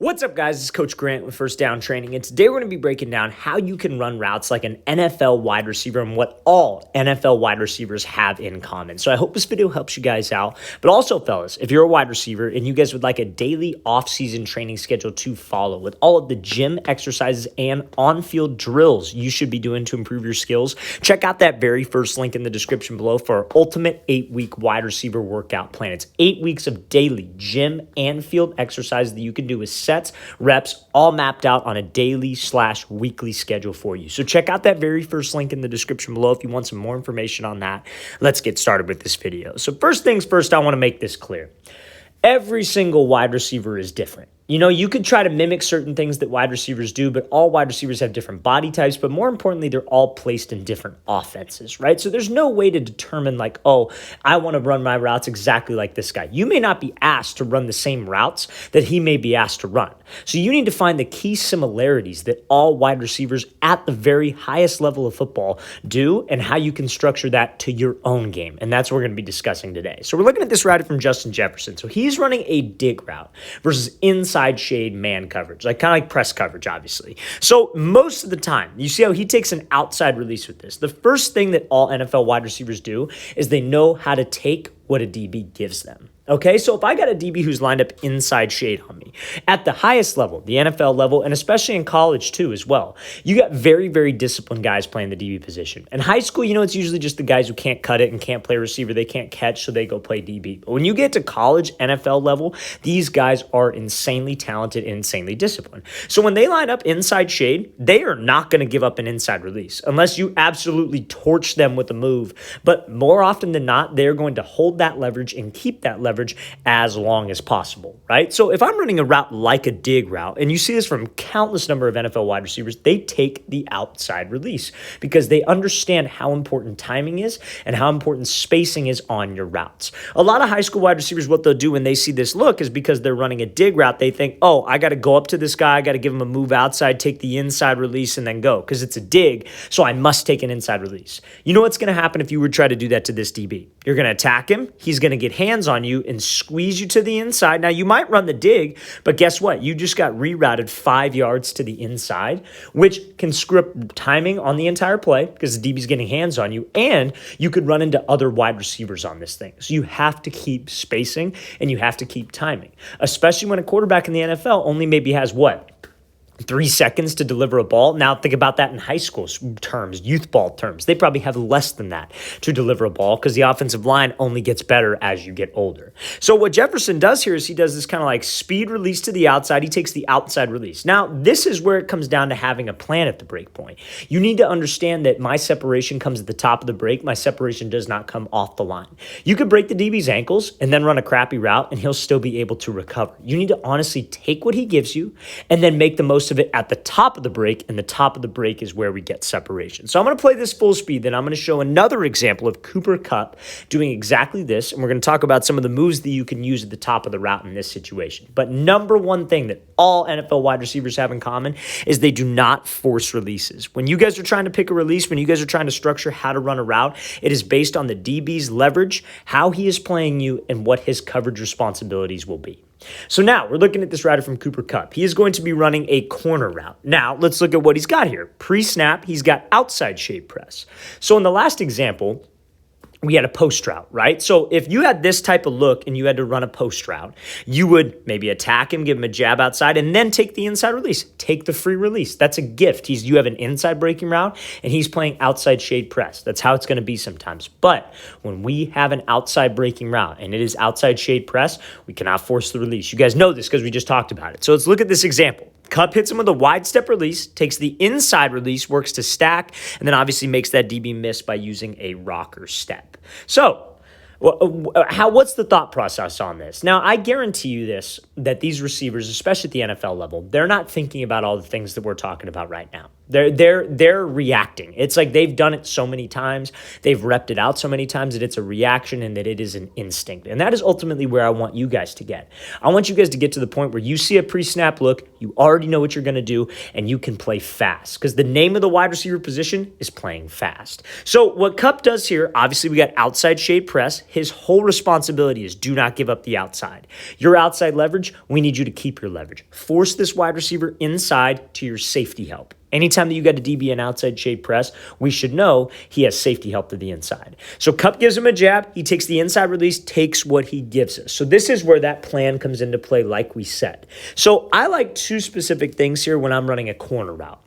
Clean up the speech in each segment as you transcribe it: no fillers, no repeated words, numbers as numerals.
What's up, guys? This is Coach Grant with First Down Training, and today we're going to be breaking down how you can run routes like an NFL wide receiver and what all NFL wide receivers have in common. So I hope this video helps you guys out. But also, fellas, if you're a wide receiver and you guys would like a daily off-season training schedule to follow with all of the gym exercises and on-field drills you should be doing to improve your skills, check out that very first link in the description below for our ultimate 8-week wide receiver workout plan. It's 8 weeks of daily gym and field exercises that you can do with sets, reps, all mapped out on a daily/weekly schedule for you. So check out that very first link in the description below if you want some more information on that. Let's get started with this video. So first things first, I want to make this clear. Every single wide receiver is different. You know, you could try to mimic certain things that wide receivers do, but all wide receivers have different body types, but more importantly, they're all placed in different offenses, right? So there's no way to determine like, oh, I want to run my routes exactly like this guy. You may not be asked to run the same routes that he may be asked to run. So you need to find the key similarities that all wide receivers at the very highest level of football do and how you can structure that to your own game. And that's what we're going to be discussing today. So we're looking at this route from Justin Jefferson. So he's running a dig route versus inside shade man coverage, like kind of like press coverage, obviously. So most of the time, you see how he takes an outside release with this. The first thing that all NFL wide receivers do is they know how to take what a DB gives them. Okay, so if I got a DB who's lined up inside shade on me, at the highest level, the NFL level, and especially in college too as well, you got very, very disciplined guys playing the DB position. In high school, you know, it's usually just the guys who can't cut it and can't play receiver. They can't catch, so they go play DB. But when you get to college, NFL level, these guys are insanely talented and insanely disciplined. So when they line up inside shade, they are not going to give up an inside release unless you absolutely torch them with a move. But more often than not, they're going to hold that leverage and keep that leverage as long as possible, right? So if I'm running a route like a dig route, and you see this from countless number of NFL wide receivers, they take the outside release because they understand how important timing is and how important spacing is on your routes. A lot of high school wide receivers, what they'll do when they see this look is because they're running a dig route, they think, oh, I got to go up to this guy, I got to give him a move outside, take the inside release, and then go because it's a dig, so I must take an inside release. You know what's going to happen if you were to try to do that to this DB? You're going to attack him, he's going to get hands on you and squeeze you to the inside. Now, you might run the dig, but guess what? You just got rerouted 5 yards to the inside, which can screw up timing on the entire play because the DB's getting hands on you, and you could run into other wide receivers on this thing. So you have to keep spacing and you have to keep timing, especially when a quarterback in the NFL only maybe has what? 3 seconds to deliver a ball. Now think about that in high school terms, youth ball terms. They probably have less than that to deliver a ball because the offensive line only gets better as you get older. So what Jefferson does here is he does this kind of like speed release to the outside. He takes the outside release. Now this is where it comes down to having a plan at the break point. You need to understand that my separation comes at the top of the break. My separation does not come off the line. You could break the DB's ankles and then run a crappy route and he'll still be able to recover. You need to honestly take what he gives you and then make the most of it at the top of the break, and the top of the break is where we get separation. So I'm going to play this full speed, then I'm going to show another example of Cooper Kupp doing exactly this, and we're going to talk about some of the moves that you can use at the top of the route in this situation. But number one thing that all NFL wide receivers have in common is they do not force releases. When you guys are trying to pick a release, when you guys are trying to structure how to run a route, it is based on the DB's leverage, how he is playing you, and what his coverage responsibilities will be. So now we're looking at this route from Cooper Kupp. He is going to be running a corner route. Now let's look at what he's got here. Pre-snap, he's got outside shade press. So in the last example, we had a post route, right? So if you had this type of look and you had to run a post route, you would maybe attack him, give him a jab outside, and then take the inside release. Take the free release. That's a gift. You have an inside breaking route, and he's playing outside shade press. That's how it's going to be sometimes. But when we have an outside breaking route, and it is outside shade press, we cannot force the release. You guys know this because we just talked about it. So let's look at this example. Kupp hits him with a wide step release, takes the inside release, works to stack, and then obviously makes that DB miss by using a rocker step. So what's the thought process on this? Now, I guarantee you this, that these receivers, especially at the NFL level, they're not thinking about all the things that we're talking about right now. They're reacting. It's like they've done it so many times, they've repped it out so many times that it's a reaction and that it is an instinct. And that is ultimately where I want you guys to get. I want you guys to get to the point where you see a pre-snap look, you already know what you're going to do, and you can play fast. Because the name of the wide receiver position is playing fast. So what Kupp does here, obviously we got outside shade press. His whole responsibility is do not give up the outside. Your outside leverage, we need you to keep your leverage. Force this wide receiver inside to your safety help. Anytime that you got a DB and outside shade press, we should know he has safety help to the inside. So Kupp gives him a jab. He takes the inside release, takes what he gives us. So this is where that plan comes into play, like we said. So I like two specific things here when I'm running a corner route.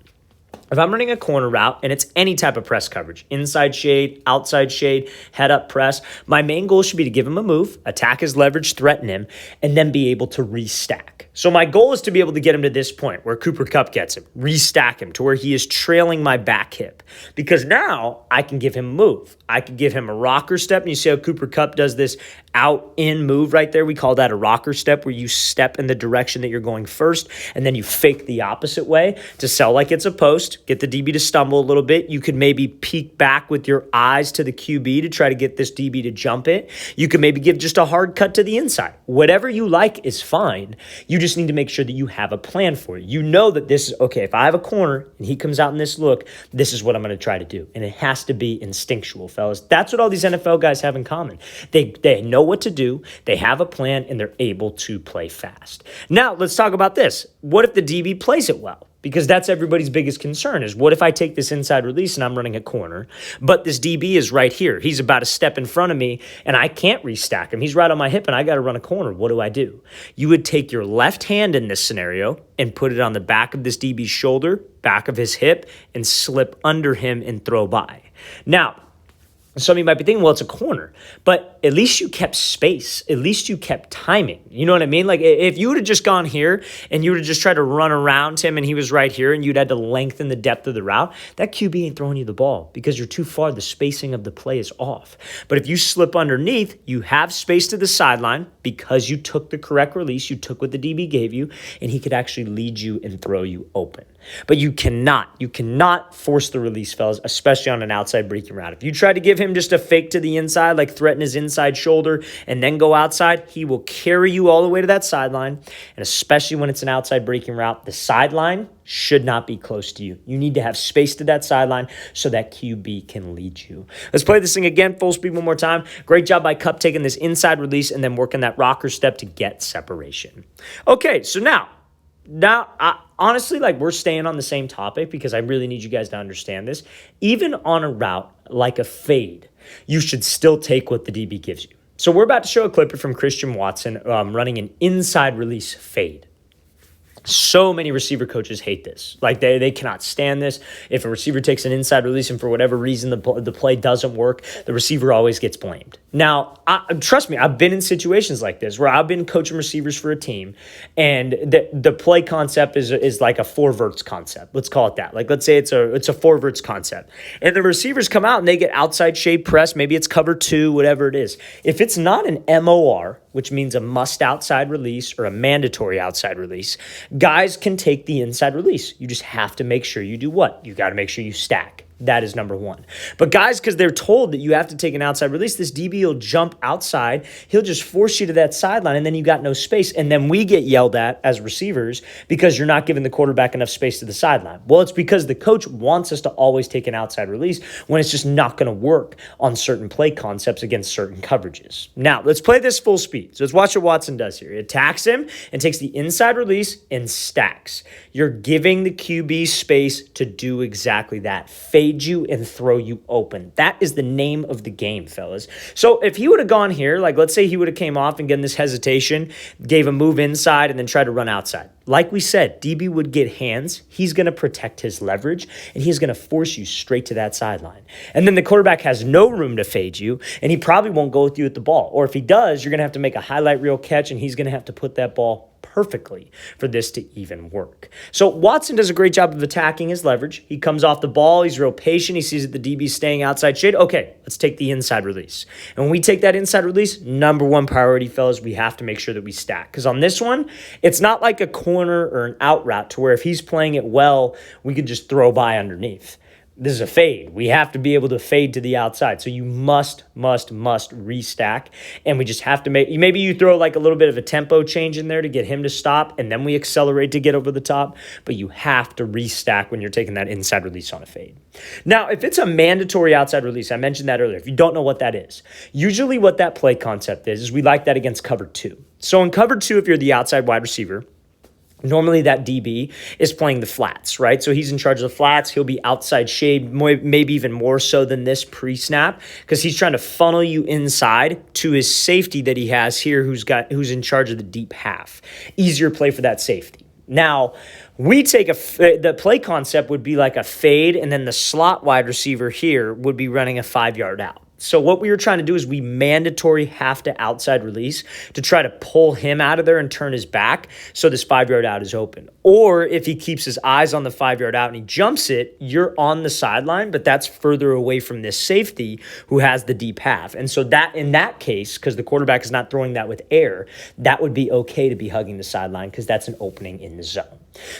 If I'm running a corner route and it's any type of press coverage, inside shade, outside shade, head up press, my main goal should be to give him a move, attack his leverage, threaten him, and then be able to restack. So my goal is to be able to get him to this point where Cooper Kupp gets him, restack him to where he is trailing my back hip. Because now I can give him a move. I could give him a rocker step, and you see how Cooper Kupp does this out-in move right there. We call that a rocker step, where you step in the direction that you're going first, and then you fake the opposite way to sell like it's a post, get the DB to stumble a little bit. You could maybe peek back with your eyes to the QB to try to get this DB to jump it. You could maybe give just a hard cut to the inside. Whatever you like is fine. You just need to make sure that you have a plan for it. You know that this is, okay, if I have a corner and he comes out in this look, this is what I'm going to try to do. And it has to be instinctual, fellas. That's what all these NFL guys have in common. They know what to do, they have a plan, and they're able to play fast. Now, let's talk about this. What if the DB plays it well? Because that's everybody's biggest concern is, what if I take this inside release and I'm running a corner, but this DB is right here. He's about a step in front of me, and I can't restack him. He's right on my hip, and I got to run a corner. What do? You would take your left hand in this scenario and put it on the back of this DB's shoulder, back of his hip, and slip under him and throw by. Now, some of you might be thinking, well, it's a corner, but at least you kept space. At least you kept timing. You know what I mean? Like, if you would have just gone here and you would have just tried to run around him and he was right here and you'd had to lengthen the depth of the route, that QB ain't throwing you the ball because you're too far. The spacing of the play is off. But if you slip underneath, you have space to the sideline because you took the correct release. You took what the DB gave you, and he could actually lead you and throw you open. But you cannot force the release, fellas, especially on an outside breaking route. If you try to give him just a fake to the inside, like threaten his inside shoulder and then go outside, he will carry you all the way to that sideline. And especially when it's an outside breaking route, the sideline should not be close to you. You need to have space to that sideline so that QB can lead you. Let's play this thing again, full speed one more time. Great job by Kupp taking this inside release and then working that rocker step to get separation. Okay, so now, honestly, like, we're staying on the same topic because I really need you guys to understand this. Even on a route like a fade, you should still take what the DB gives you. So we're about to show a clip from Christian Watson running an inside release fade. So many receiver coaches hate this. Like, they cannot stand this. If a receiver takes an inside release and for whatever reason the play doesn't work, the receiver always gets blamed. Now, trust me, I've been in situations like this where I've been coaching receivers for a team, and the play concept is like a four verts concept. Let's call it that. Like, let's say it's a four verts concept. And the receivers come out and they get outside shade press. Maybe it's cover two, whatever it is. If it's not an MOR, which means a must outside release or a mandatory outside release, guys can take the inside release. You just have to make sure you do what? You got to make sure you stack. That is number one. But guys, because they're told that you have to take an outside release, this DB will jump outside. He'll just force you to that sideline, and then you got no space. And then we get yelled at as receivers because you're not giving the quarterback enough space to the sideline. Well, it's because the coach wants us to always take an outside release when it's just not going to work on certain play concepts against certain coverages. Now, let's play this full speed. So let's watch what Watson does here. He attacks him and takes the inside release and stacks. You're giving the QB space to do exactly that. Fade you and throw you open. That is the name of the game, fellas. So if he would have gone here, like let's say he would have came off and gotten this hesitation, gave a move inside and then tried to run outside. Like we said, DB would get hands. He's going to protect his leverage, and he's going to force you straight to that sideline. And then the quarterback has no room to fade you, and he probably won't go with you at the ball. Or if he does, you're going to have to make a highlight reel catch, and he's going to have to put that ball perfectly for this to even work. So Watson does a great job of attacking his leverage. He comes off the ball. He's real patient. He sees that the DB's staying outside shade. Okay, let's take the inside release. And when we take that inside release, number one priority, fellas, we have to make sure that we stack. Because on this one, it's not like a corner corner or an out route to where if he's playing it well, we could just throw by underneath. This is a fade. We have to be able to fade to the outside. So you must restack. And we just have to maybe you throw like a little bit of a tempo change in there to get him to stop, and then we accelerate to get over the top. But you have to restack when you're taking that inside release on a fade. Now, if it's a mandatory outside release, I mentioned that earlier. If you don't know what that is, usually what that play concept is we like that against cover 2. So in cover 2, if you're the outside wide receiver, normally that DB is playing the flats, right? So he's in charge of the flats. He'll be outside shade, maybe even more so than this pre-snap, because he's trying to funnel you inside to his safety that he has here who's in charge of the deep half. Easier play for that safety. Now, we take the play concept would be like a fade, and then the slot wide receiver here would be running a 5-yard out. So what we were trying to do is we mandatory have to outside release to try to pull him out of there and turn his back so this 5-yard out is open. Or if he keeps his eyes on the 5-yard out and he jumps it, you're on the sideline, but that's further away from this safety who has the deep half. And so that in that case, because the quarterback is not throwing that with air, that would be okay to be hugging the sideline because that's an opening in the zone.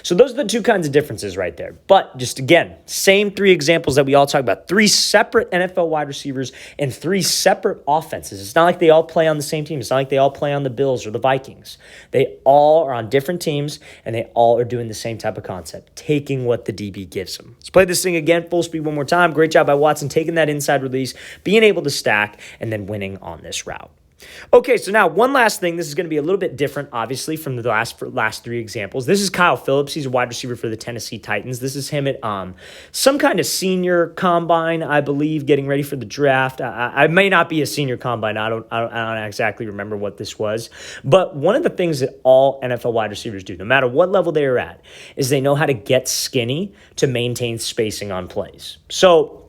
So those are the two kinds of differences right there. But just again, same 3 examples that we all talk about. 3 separate NFL wide receivers and 3 separate offenses. It's not like they all play on the same team. It's not like they all play on the Bills or the Vikings. They all are on different teams, and they all are doing the same type of concept, taking what the DB gives them. Let's play this thing again, full speed one more time. Great job by Watson taking that inside release, being able to stack, and then winning on this route. Okay, so now one last thing. This is going to be a little bit different, obviously, from the last 3 examples. This is Kyle Phillips. He's a wide receiver for the Tennessee Titans. This is him at some kind of senior combine, I believe, getting ready for the draft. I may not be a senior combine. I don't exactly remember what this was. But one of the things that all NFL wide receivers do, no matter what level they are at, is they know how to get skinny to maintain spacing on plays. So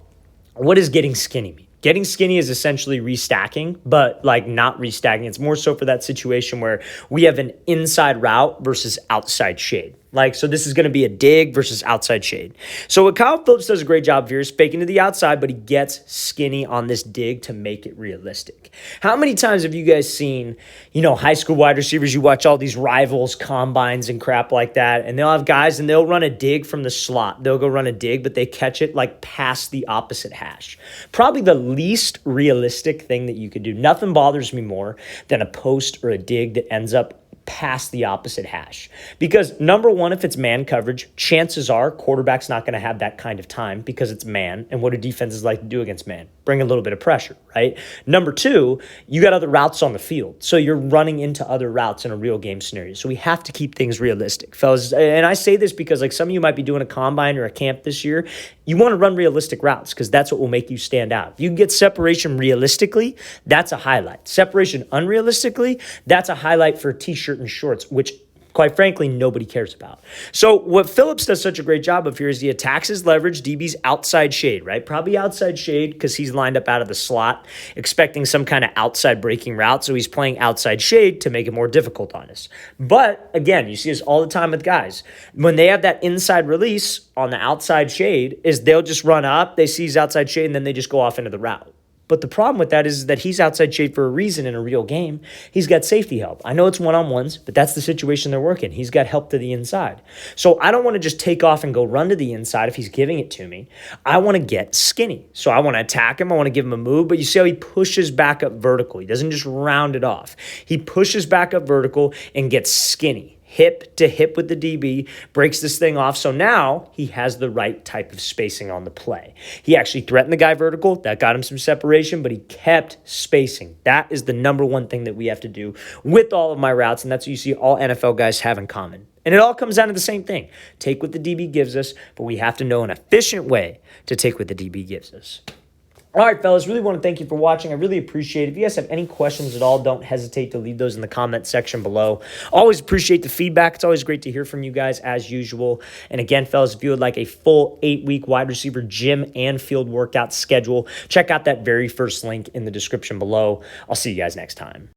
what does getting skinny mean? Getting skinny is essentially restacking, but like not restacking. It's more so for that situation where we have an inside route versus outside shade. So this is going to be a dig versus outside shade. So what Kyle Phillips does a great job of here is faking to the outside, but he gets skinny on this dig to make it realistic. How many times have you guys seen, high school wide receivers? You watch all these rivals, combines, and crap like that, and they'll have guys and they'll run a dig from the slot. They'll go run a dig, but they catch it like past the opposite hash. Probably the least realistic thing that you could do. Nothing bothers me more than a post or a dig that ends up past the opposite hash. Because number one, if it's man coverage, chances are quarterback's not going to have that kind of time because it's man. And what do defenses like to do against man? Bring a little bit of pressure, right? Number two, you got other routes on the field. So you're running into other routes in a real game scenario. So we have to keep things realistic, fellas. And I say this because some of you might be doing a combine or a camp this year. You want to run realistic routes because that's what will make you stand out. If you can get separation realistically, that's a highlight. Separation unrealistically, that's a highlight for a t-shirt and shorts, which quite frankly, nobody cares about. So what Phillips does such a great job of here is he attacks his leverage. DB's outside shade, right? Probably outside shade because he's lined up out of the slot, expecting some kind of outside breaking route. So he's playing outside shade to make it more difficult on us. But again, you see this all the time with guys. When they have that inside release on the outside shade, is they'll just run up, they see his outside shade, and then they just go off into the route. But the problem with that is that he's outside shade for a reason in a real game. He's got safety help. I know it's one-on-ones, but that's the situation they're working. He's got help to the inside. So I don't want to just take off and go run to the inside if he's giving it to me. I want to get skinny. So I want to attack him. I want to give him a move. But you see how he pushes back up vertical. He doesn't just round it off. He pushes back up vertical and gets skinny. Hip to hip with the DB, breaks this thing off. So now he has the right type of spacing on the play. He actually threatened the guy vertical. That got him some separation, but he kept spacing. That is the number one thing that we have to do with all of my routes, and that's what you see all NFL guys have in common. And it all comes down to the same thing. Take what the DB gives us, but we have to know an efficient way to take what the DB gives us. All right, fellas, really want to thank you for watching. I really appreciate it. If you guys have any questions at all, don't hesitate to leave those in the comment section below. Always appreciate the feedback. It's always great to hear from you guys as usual. And again, fellas, if you would like a full 8-week wide receiver gym and field workout schedule, check out that very first link in the description below. I'll see you guys next time.